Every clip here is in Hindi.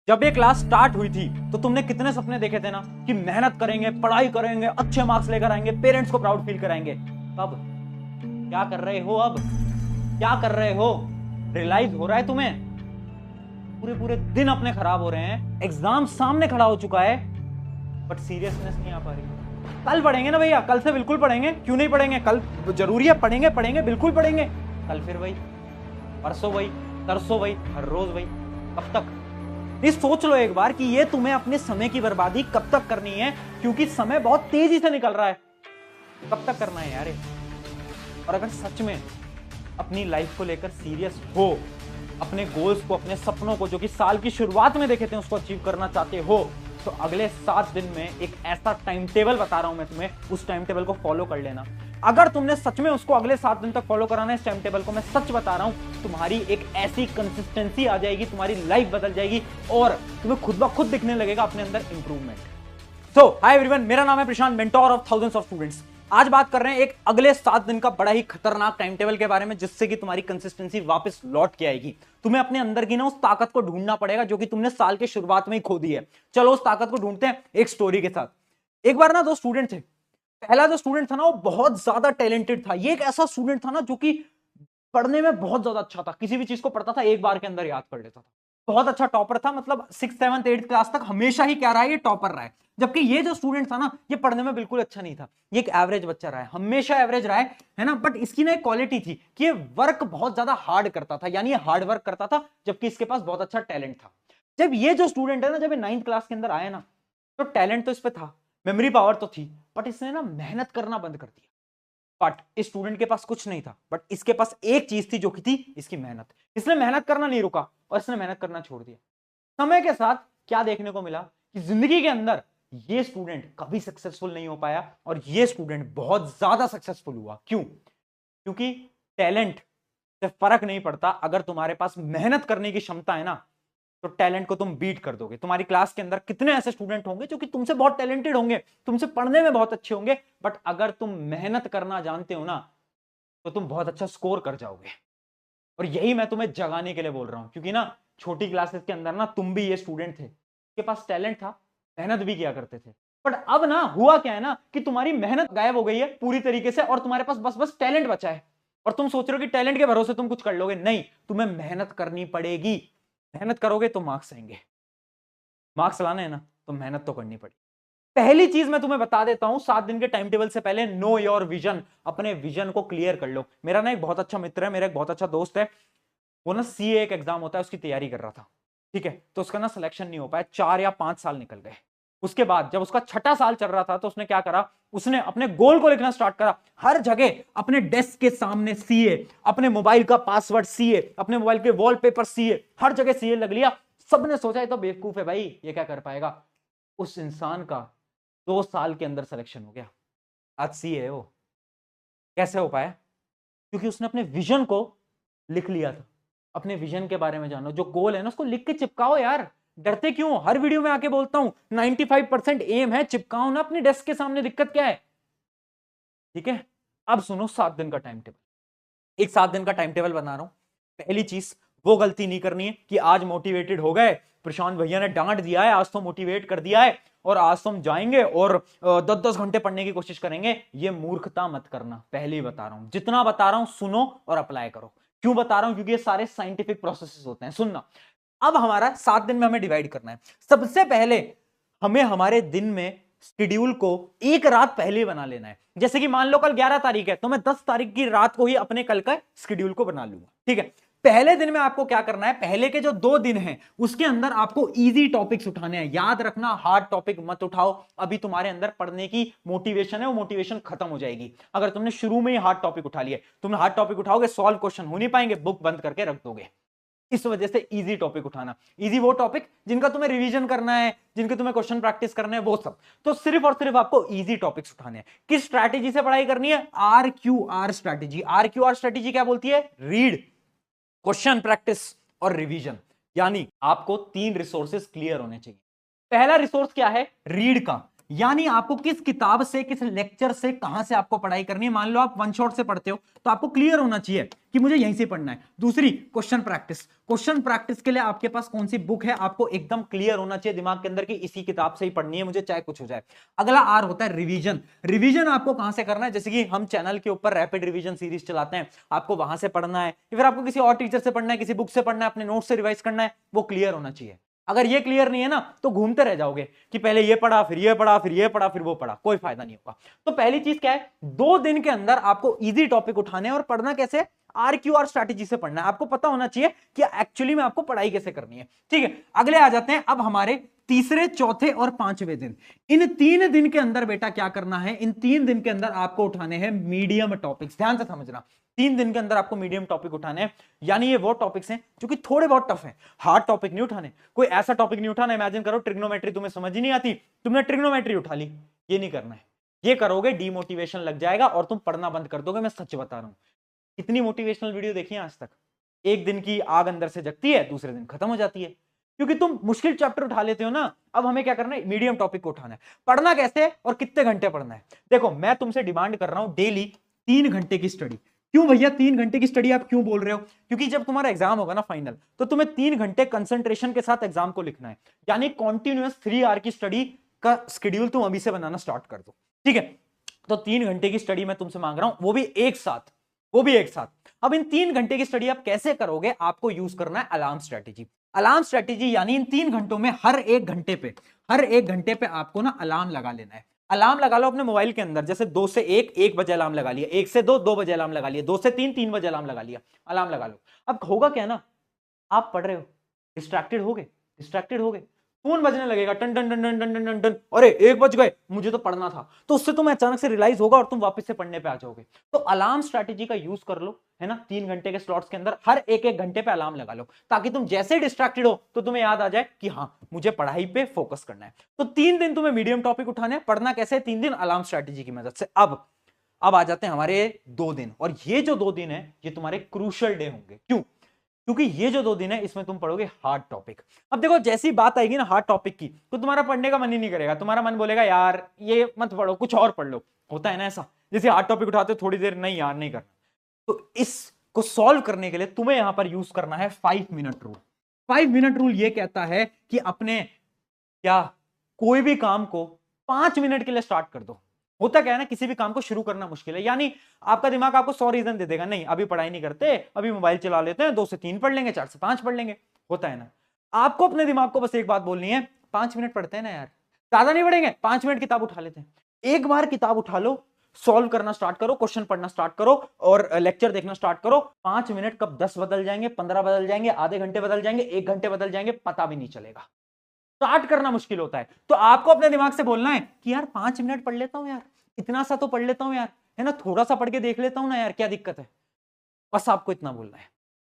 जब ये क्लास स्टार्ट हुई थी तो तुमने कितने सपने देखे थे ना कि मेहनत करेंगे, पढ़ाई करेंगे, अच्छे मार्क्स लेकर आएंगे, पेरेंट्स को प्राउड फील कराएंगे। अब क्या कर रहे हो? अब क्या कर रहे हो? रियलाइज हो रहा है तुम्हें? पूरे पूरे दिन अपने खराब हो रहे हैं, एग्जाम सामने खड़ा हो चुका है, बट सीरियसनेस नहीं आ पा रही। कल पढ़ेंगे ना भैया, कल से बिल्कुल पढ़ेंगे। क्यों नहीं पढ़ेंगे? कल जरूरी है, पढ़ेंगे पढ़ेंगे बिल्कुल पढ़ेंगे। कल फिर वही, परसों वही, तरसों वही, हर रोज वही। कब तक? ये सोच लो एक बार कि ये तुम्हें अपने समय की बर्बादी कब तक करनी है, क्योंकि समय बहुत तेजी से निकल रहा है। कब तक करना है यार? और अगर सच में अपनी लाइफ को लेकर सीरियस हो, अपने गोल्स को, अपने सपनों को जो कि साल की शुरुआत में देखे थे उसको अचीव करना चाहते हो, तो अगले 7 दिन में एक ऐसा टाइम टेबल बता रहा हूं मैं तुम्हें, उस टाइम टेबल को फॉलो कर लेना। अगर तुमने सच में उसको अगले 7 दिन तक फॉलो कराना है, इस टाइम टेबल को, मैं सच बता रहा हूं, तुम्हारी एक ऐसी कंसिस्टेंसी आ जाएगी, तुम्हारी लाइफ बदल जाएगी और तुम्हें खुद ब खुद दिखने लगेगा अपने अंदर इंप्रूवमेंट। सो हाय एवरीवन, मेरा नाम है Prashant, mentor of thousands of students. आज बात कर रहे हैं एक अगले 7 दिन का बड़ा ही खतरनाक टाइम टेबल के बारे में, जिससे कि तुम्हारी कंसिस्टेंसी वापस लौट के आएगी। तुम्हें अपने अंदर की ना उस ताकत को ढूंढना पड़ेगा जो कि तुमने साल के शुरुआत में ही खो दी है। चलो उस ताकत को ढूंढते हैं एक स्टोरी के साथ। एक बार ना 2 स्टूडेंट थे। पहला जो स्टूडेंट था ना वो बहुत ज्यादा टैलेंटेड था। ये एक ऐसा स्टूडेंट था ना जो कि पढ़ने में बहुत ज्यादा अच्छा था। किसी भी चीज को पढ़ता था एक बार के अंदर याद कर लेता था। बहुत अच्छा टॉपर था, मतलब 6th 7th 8th क्लास तक हमेशा ही क्या रहा है, ये टॉपर रहा है। जबकि ये जो स्टूडेंट था ना, ये पढ़ने में बिल्कुल अच्छा नहीं था। ये एक एवरेज बच्चा रहा है, हमेशा एवरेज रहा है ना। बट इसकी ना एक क्वालिटी थी कि ये वर्क बहुत ज्यादा हार्ड करता था, यानी ये हार्ड वर्क करता था, जबकि इसके पास बहुत अच्छा टैलेंट था। जब ये जो स्टूडेंट है ना, जब ये 9th क्लास के अंदर आया ना, तो टैलेंट तो इस पे था, मेमोरी पावर तो थी, बट इसने ना मेहनत करना बंद कर दिया। बट इस स्टूडेंट के पास कुछ नहीं था, बट इसके पास एक चीज थी जो कि थी इसकी मेहनत। इसने मेहनत करना नहीं रुका और इसने मेहनत करना छोड़ दिया। समय के साथ क्या देखने को मिला कि जिंदगी के अंदर ये स्टूडेंट कभी सक्सेसफुल नहीं हो पाया और ये स्टूडेंट बहुत ज्यादा सक्सेसफुल हुआ। क्यों? क्योंकि टैलेंट से फर्क नहीं पड़ता। अगर तुम्हारे पास मेहनत करने की क्षमता है ना, तो टैलेंट को तुम बीट कर दोगे। तुम्हारी क्लास के अंदर कितने ऐसे स्टूडेंट होंगे जो कि तुमसे बहुत टैलेंटेड होंगे, तुमसे पढ़ने में बहुत अच्छे होंगे, बट अगर तुम मेहनत करना जानते हो ना, तो तुम बहुत अच्छा स्कोर कर जाओगे। और यही मैं तुम्हें जगाने के लिए बोल रहा हूं, क्योंकि ना छोटी क्लासेस के अंदर ना तुम भी ये स्टूडेंट थे, के पास टैलेंट था, मेहनत भी किया करते थे। बट अब ना हुआ क्या है ना कि तुम्हारी मेहनत गायब हो गई है पूरी तरीके से और तुम्हारे पास बस बस टैलेंट बचा है। और तुम सोच रहे हो कि टैलेंट के भरोसे तुम कुछ कर लोगे। नहीं, तुम्हें मेहनत करनी पड़ेगी। मेहनत करोगे तो मार्क्स आएंगे। मार्क्स लाने हैं ना, तो मेहनत तो करनी पड़ेगी। पहली चीज मैं तुम्हें बता देता हूं 7 दिन के टाइम टेबल से पहले, नो योर विजन। अपने विजन को क्लियर कर लो। मेरा ना एक बहुत अच्छा मित्र है, मेरा एक बहुत अच्छा दोस्त है। वो ना सीए एक एग्जाम होता है, उसकी तैयारी कर रहा था। ठीक है, तो उसका ना सिलेक्शन नहीं हो पाया। 4 या 5 साल निकल गए। उसके बाद जब उसका 6ठा साल चल रहा था, तो उसने क्या करा, उसने अपने गोल को लिखना स्टार्ट करा। हर जगह अपने डेस्क के सामने सीए, अपने मोबाइल का पासवर्ड सीए, अपने मोबाइल के वॉलपेपर सीए, हर जगह सीए लग लिया। सबने सोचा ये तो बेवकूफ है भाई, ये क्या कर पाएगा। उस इंसान का 2 साल के अंदर सिलेक्शन हो गया। आज सीए है वो। कैसे हो पाया? क्योंकि उसने अपने विजन को लिख लिया था। अपने विजन के बारे में जानो, जो गोल है ना उसको लिख के चिपकाओ यार। डरते क्यों? हर वीडियो में आके बोलता हूं 95% एम है, चिपकाओ ना अपनी डेस्क के सामने। दिक्कत क्या है? ठीक है, अब सुनो 7 दिन का टाइम टेबल। एक 7 दिन का टाइम टेबल बना रहा हूं। पहली चीज, वो गलती नहीं करनी है कि आज मोटिवेटेड हो गए, प्रशांत भैया ने डांट दिया है, आज तो मोटिवेट कर दिया है और आज तो हम जाएंगे और 10-10 घंटे पढ़ने की कोशिश करेंगे। ये मूर्खता मत करना। पहले ही बता रहा हूं, जितना बता रहा हूं सुनो और अप्लाई करो। क्यों बता रहा हूं? क्योंकि ये सारे साइंटिफिक प्रोसेसेस होते हैं। सुनना, अब हमारा 7 दिन में हमें डिवाइड करना है। सबसे पहले हमें हमारे दिन में शेड्यूल को एक रात पहले बना लेना है। जैसे कि मान लो कल 11 तारीख है, तो मैं 10 तारीख की रात को ही अपने कल का शेड्यूल को बना लूंगा। ठीक है, पहले दिन में आपको क्या करना है, पहले के जो 2 दिन हैं उसके अंदर आपको इजी टॉपिक्स उठाने हैं। याद रखना, हार्ड टॉपिक मत उठाओ। अभी तुम्हारे अंदर पढ़ने की मोटिवेशन है, वो मोटिवेशन खत्म हो जाएगी अगर तुमने शुरू में ही हार्ड टॉपिक उठा लिया। तुम हार्ड टॉपिक उठाओगे, सॉल्व क्वेश्चन हो नहीं पाएंगे, बुक बंद करके रख दोगे। इस वजह से इजी टॉपिक उठाना। इजी वो टॉपिक जिनका तुम्हें रिवीजन करना है, जिनके तुम्हें क्वेश्चन प्रैक्टिस करने हैं, वो सब। तो सिर्फ और सिर्फ आपको इजी टॉपिक्स उठाने हैं। किस स्ट्रैटेजी से पढ़ाई करनी है? RQR strategy. RQR स्ट्रैटेजी क्या बोलती है? रीड, क्वेश्चन प्रैक्टिस और रिवीजन। यानी आपको 3 रिसोर्सेज क्लियर होने चाहिए। पहला रिसोर्स क्या है? रीड का। यानी आपको किस किताब से, किस लेक्चर से, कहां से आपको पढ़ाई करनी है। मान लो आप वन शॉट से पढ़ते हो तो आपको क्लियर होना चाहिए कि मुझे यहीं से पढ़ना है। दूसरी, क्वेश्चन प्रैक्टिस। क्वेश्चन प्रैक्टिस के लिए आपके पास कौन सी बुक है, आपको एकदम क्लियर होना चाहिए दिमाग के अंदर कि इसी किताब से ही पढ़नी है मुझे, चाहे कुछ हो जाए। अगला आर होता है रिवीजन। रिवीजन आपको कहां से करना है, जैसे कि हम चैनल के ऊपर रैपिड रिवीजन सीरीज चलाते हैं, आपको वहां से पढ़ना है या फिर आपको किसी और टीचर से पढ़ना है, किसी बुक से पढ़ना है, अपने नोट से रिवाइज करना है, वो क्लियर होना चाहिए। अगर ये क्लियर नहीं है ना तो घूमते रह जाओगे कि पहले ये पढ़ा, फिर ये पढ़ा, फिर ये पढ़ा, फिर वो पढ़ा, कोई फायदा नहीं होगा। तो पहली चीज क्या है, 2 दिन के अंदर आपको इजी टॉपिक उठाने हैं और पढ़ना कैसे, RQR स्ट्रैटेजी से पढ़ना है। आपको पता होना चाहिए कि एक्चुअली में आपको पढ़ाई कैसे करनी है। ठीक है, अगले आ जाते हैं अब हमारे तीसरे, चौथे और पांचवें दिन। इन 3 दिन के अंदर बेटा क्या करना है, इन 3 दिन के अंदर आपको उठाने हैं मीडियम टॉपिक्स। ध्यान से समझना, 3 दिन के अंदर आपको मीडियम टॉपिक उठाने हैं, यानी ये वो टॉपिक्स हैं जो कि थोड़े बहुत टफ हैं। हार्ड टॉपिक नहीं उठाने, कोई ऐसा टॉपिक नहीं उठाना, इमेजिन करो ट्रिग्नोमेट्री तुम्हें समझ ही नहीं आती, तुमने ट्रिग्नोमेट्री उठा ली, ये नहीं करना है। ये करोगे डीमोटिवेशन लग जाएगा और तुम पढ़ना बंद कर दोगे, मैं सच बता रहा हूं। कितनी मोटिवेशनल वीडियो देखी है आज तक, एक दिन की आग अंदर से जगती है, दूसरे दिन खत्म हो जाती है, क्योंकि तुम मुश्किल चैप्टर उठा लेते हो ना। अब हमें क्या करना है, मीडियम टॉपिक को उठाना है। पढ़ना कैसे और कितने घंटे पढ़ना है, देखो मैं तुमसे डिमांड कर रहा हूं डेली 3 घंटे की स्टडी। क्यों भैया 3 घंटे की स्टडी आप क्यों बोल रहे हो, क्योंकि जब तुम्हारा एग्जाम होगा ना फाइनल, तो तुम्हें 3 घंटे कंसंट्रेशन के साथ एग्जाम को लिखना है। यानी कॉन्टिन्यूअस 3 आवर की स्टडी का शेड्यूल तुम अभी से बनाना स्टार्ट कर दो। ठीक है, तो 3 घंटे की स्टडी मैं तुमसे मांग रहा हूं, वो भी एक साथ, वो भी एक साथ। अब इन 3 घंटे की स्टडी आप कैसे करोगे, आपको यूज करना है अलार्म स्ट्रेटेजी। अलार्म स्ट्रेटेजी यानी इन 3 घंटों में हर एक घंटे पे आपको ना अलार्म लगा लेना है। अलार्म लगा लो अपने मोबाइल के अंदर, जैसे 2 से 1 बजे अलार्म लगा लिया, 1 से 2 बजे अलार्म लगा लिया, 2 से 3 बजे अलार्म लगा लिया, अलार्म लगा लो। अब होगा क्या ना, आप पढ़ रहे हो, डिस्ट्रैक्टेड हो गए, फोन बजने लगेगा, टन टन टन टन टन टन टन टन, अरे 1 बज गए, मुझे तो पढ़ना था, तो उससे तुम्हें अचानक से रियलाइज होगा और तुम वापस से पढ़ने पे आ जाओगे। तो अलार्म स्ट्रैटेजी का यूज कर लो, है ना। 3 घंटे के स्लॉट्स के अंदर हर एक घंटे पे अलार्म लगा लो, ताकि तुम जैसे डिस्ट्रैक्टेड हो तो तुम्हें याद आ जाए कि हाँ मुझे पढ़ाई पे फोकस करना है। तो 3 दिन तुम्हें मीडियम टॉपिक उठाने हैं, पढ़ना कैसे, 3 दिन अलार्म स्ट्रैटेजी की मदद से। अब आ जाते हैं हमारे 2 दिन, और ये जो 2 दिन है ये तुम्हारे क्रूशियल डे होंगे। क्यों, क्योंकि ये जो 2 दिन है इसमें तुम पढ़ोगे हार्ड टॉपिक। अब देखो जैसी बात आएगी ना हार्ड टॉपिक की, तो तुम्हारा पढ़ने का मन ही नहीं करेगा, तुम्हारा मन बोलेगा यार ये मत पढ़ो, कुछ और पढ़ लो। होता है ना ऐसा, जैसे हार्ड टॉपिक उठाते हो थोड़ी देर, नहीं यार नहीं करना। तो इसको सॉल्व करने के लिए तुम्हें यहां पर यूज करना है 5 मिनट रूल। 5 मिनट रूल ये कहता है कि अपने क्या कोई भी काम को 5 मिनट के लिए स्टार्ट कर दो। होता क्या है ना, किसी भी काम को शुरू करना मुश्किल है, यानी आपका दिमाग आपको 100 रीजन दे देगा, नहीं अभी पढ़ाई नहीं करते, अभी मोबाइल चला लेते हैं, 2 से 3 पढ़ लेंगे, 4 से 5 पढ़ लेंगे। होता है ना, आपको अपने दिमाग को बस एक बात बोलनी है, 5 मिनट पढ़ते हैं ना यार, ज्यादा नहीं पढ़ेंगे, 5 मिनट किताब उठा लेते हैं। एक बार किताब उठा लो, सॉल्व करना स्टार्ट करो, क्वेश्चन पढ़ना स्टार्ट करो और लेक्चर देखना स्टार्ट करो। 5 मिनट कब 10 बदल जाएंगे, 15 बदल जाएंगे, आधे घंटे बदल जाएंगे, 1 घंटे बदल जाएंगे, पता भी नहीं चलेगा। स्टार्ट करना मुश्किल होता है, तो आपको अपने दिमाग से बोलना है कि यार 5 मिनट पढ़ लेता हूं यार, इतना सा तो पढ़ लेता हूं यार, है ना, थोड़ा सा पढ़ के देख लेता हूं ना यार, क्या दिक्कत है। बस आपको इतना बोलना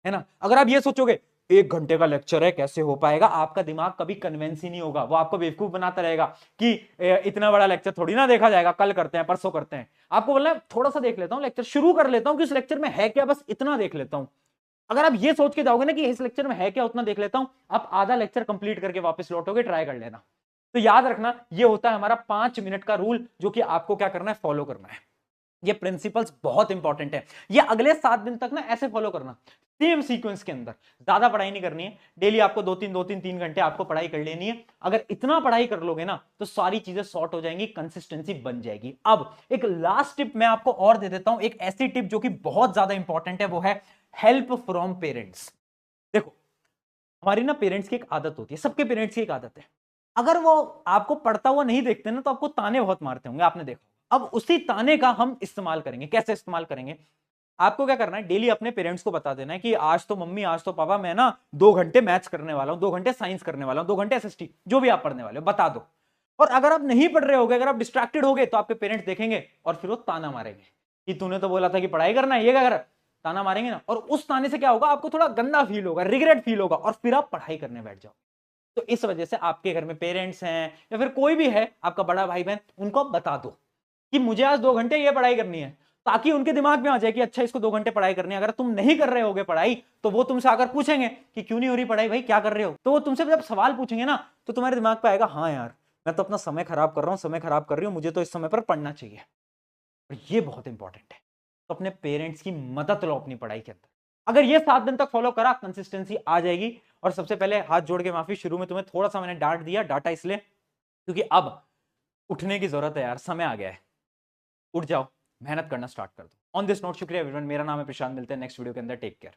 है ना। अगर आप ये सोचोगे 1 घंटे का लेक्चर है कैसे हो पाएगा, आपका दिमाग कभी कन्वेंस ही नहीं होगा, वो आपको बेवकूफ बनाता रहेगा कि इतना बड़ा लेक्चर थोड़ी ना देखा जाएगा, कल करते हैं, परसों करते हैं। आपको बोलना है थोड़ा सा देख लेता हूं लेक्चर, शुरू कर लेता हूं कि उस लेक्चर में है क्या, बस इतना देख लेता हूं। अगर आप ये सोच के जाओगे ना कि इस लेक्चर में है क्या, उतना देख लेता हूं, आप आधा लेक्चर कंप्लीट करके वापस लौटोगे, ट्राई कर लेना। तो याद रखना, ये होता है हमारा 5 मिनट का रूल, जो कि आपको क्या करना है, फॉलो करना है। ये प्रिंसिपल्स बहुत इंपॉर्टेंट है, ये अगले 7 दिन तक ना ऐसे फॉलो करना, सेम सीक्वेंस के अंदर। ज्यादा पढ़ाई नहीं करनी है, डेली आपको 2-3 घंटे आपको पढ़ाई कर लेनी है। अगर इतना पढ़ाई कर लोगे ना तो सारी चीजें सॉर्ट हो जाएंगी, कंसिस्टेंसी बन जाएगी। अब एक लास्ट टिप मैं आपको और दे देता हूं, एक ऐसी टिप जो कि बहुत ज्यादा इंपॉर्टेंट है, वो है हेल्प फ्रॉम पेरेंट्स। देखो हमारी ना पेरेंट्स की एक आदत होती है, सबके पेरेंट्स की एक आदत है, अगर वो आपको पढ़ता हुआ नहीं देखते ना तो आपको ताने बहुत मारते होंगे, आपने देखा। अब उसी ताने का हम इस्तेमाल करेंगे। कैसे इस्तेमाल करेंगे, आपको क्या करना है, डेली अपने पेरेंट्स को बता देना है कि आज तो मम्मी, आज तो पापा, मैं ना 2 घंटे मैथ्स करने वाला हूं, 2 घंटे साइंस करने वाला हूं, 2 घंटे एसएसटी, जो भी आप पढ़ने वाले हो बता दो। और अगर आप नहीं पढ़ रहे होगे, अगर आप डिस्ट्रैक्टेड होगे, तो आपके पेरेंट्स देखेंगे और फिर वो ताना मारेंगे कि तूने तो बोला था कि पढ़ाई करना है, ये क्या कर, ताना मारेंगे ना। और उस ताने से क्या होगा, आपको थोड़ा गंदा फील होगा, रिग्रेट फील होगा, और फिर आप पढ़ाई करने बैठ जाओ। तो इस वजह से आपके घर में पेरेंट्स हैं या फिर कोई भी है, आपका बड़ा भाई बहन, उनको बता दो कि मुझे आज 2 घंटे ये पढ़ाई करनी है, ताकि उनके दिमाग में आ जाए कि अच्छा इसको 2 घंटे पढ़ाई करनी है। अगर तुम नहीं कर रहे होगे पढ़ाई, तो वो तुमसे आकर पूछेंगे कि क्यों नहीं हो रही पढ़ाई भाई, क्या कर रहे हो। तो वो तुमसे जब सवाल पूछेंगे ना, तो तुम्हारे दिमाग पे आएगा हाँ यार मैं तो अपना समय खराब कर रहा हूँ, समय खराब कर रही हूँ, मुझे तो इस समय पर पढ़ना चाहिए। और ये बहुत इंपॉर्टेंट है। तो अपने पेरेंट्स की मदद लो अपनी पढ़ाई के अंदर। अगर ये 7 दिन तक फॉलो करा, कंसिस्टेंसी आ जाएगी। और सबसे पहले हाथ जोड़ के माफी, शुरू में तुम्हें थोड़ा सा मैंने डांट दिया, डांटा इसलिए क्योंकि अब उठने की जरूरत है यार, समय आ गया है। उठ जाओ, मेहनत करना स्टार्ट कर दो। ऑन दिस नोट, शुक्रिया एवरीवन, मेरा नाम है प्रशांत, मिलते हैं नेक्स्ट वीडियो के अंदर, टेक केयर।